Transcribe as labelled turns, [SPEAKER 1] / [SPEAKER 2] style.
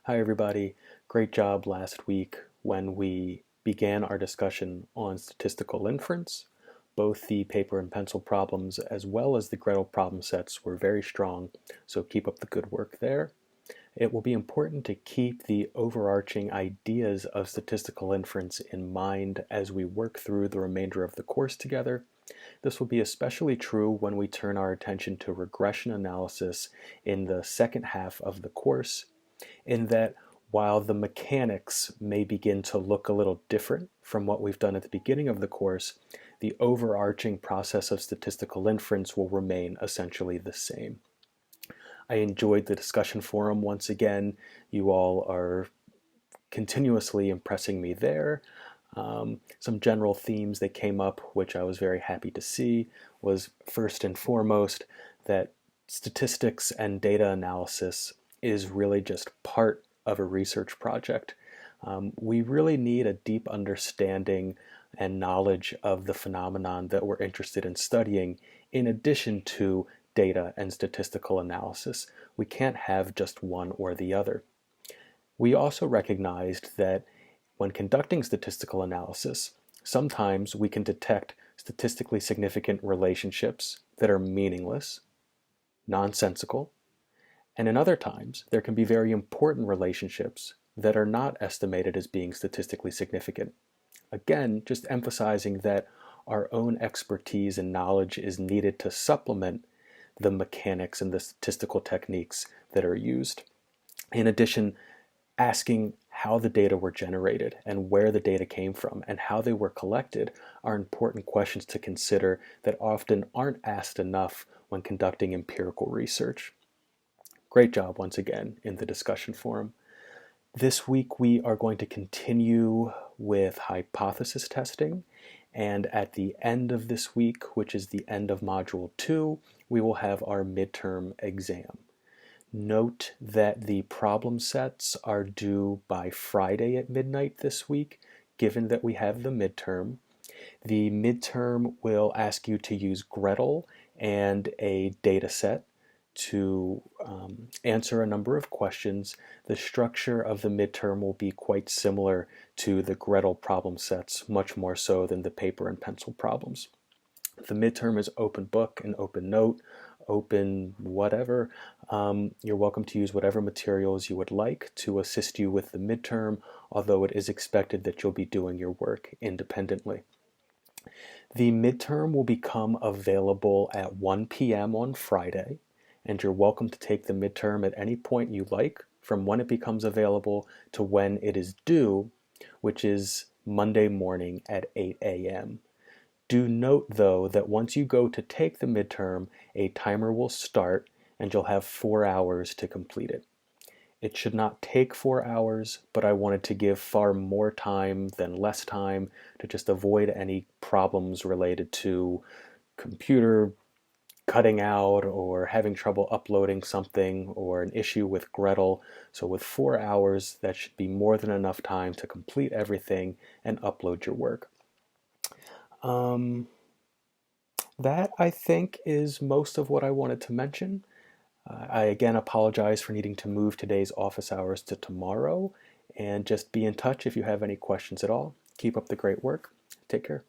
[SPEAKER 1] Hi, everybody. Great job last week when we began our discussion on statistical inference. Both the paper and pencil problems as well as the Gretel problem sets were very strong, so keep up the good work there. It will be important to keep the overarching ideas of statistical inference in mind as we work through the remainder of the course together. This will be especially true when we turn our attention to regression analysis in the second half of the course, in that while the mechanics may begin to look a little different from what we've done at the beginning of the course, the overarching process of statistical inference will remain essentially the same. I enjoyed the discussion forum once again. You all are continuously impressing me there. Some general themes that came up, which I was very happy to see, was first and foremost that statistics and data analysis is really just part of a research project. We really need a deep understanding and knowledge of the phenomenon that we're interested in studying, in addition to data and statistical analysis. We can't have just one or the other. We also recognized that when conducting statistical analysis, sometimes we can detect statistically significant relationships that are meaningless, nonsensical, and in other times, there can be very important relationships that are not estimated as being statistically significant. Again, just emphasizing that our own expertise and knowledge is needed to supplement the mechanics and the statistical techniques that are used. In addition, asking how the data were generated and where the data came from and how they were collected are important questions to consider that often aren't asked enough when conducting empirical research. Great job once again in the discussion forum. This week we are going to continue with hypothesis testing, and at the end of this week, which is the end of Module 2, we will have our midterm exam. Note that the problem sets are due by Friday at midnight this week, given that we have the midterm. The midterm will ask you to use Gretel and a data set to answer a number of questions. The structure of the midterm will be quite similar to the Gretel problem sets, much more so than the paper and pencil problems. The midterm is open book and open note, open whatever. You're welcome to use whatever materials you would like to assist you with the midterm, although it is expected that you'll be doing your work independently. The midterm will become available at 1 p.m. on Friday, and you're welcome to take the midterm at any point you like, from when it becomes available to when it is due, which is Monday morning at 8 a.m. Do note, though, that once you go to take the midterm, a timer will start and you'll have 4 hours to complete it. It should not take 4 hours, but I wanted to give far more time than less time to just avoid any problems related to computer cutting out or having trouble uploading something or an issue with Gretel. So with 4 hours, that should be more than enough time to complete everything and upload your work. That, I think, is most of what I wanted to mention. I again apologize for needing to move today's office hours to tomorrow, and just be in touch if you have any questions at all. Keep up the great work. Take care.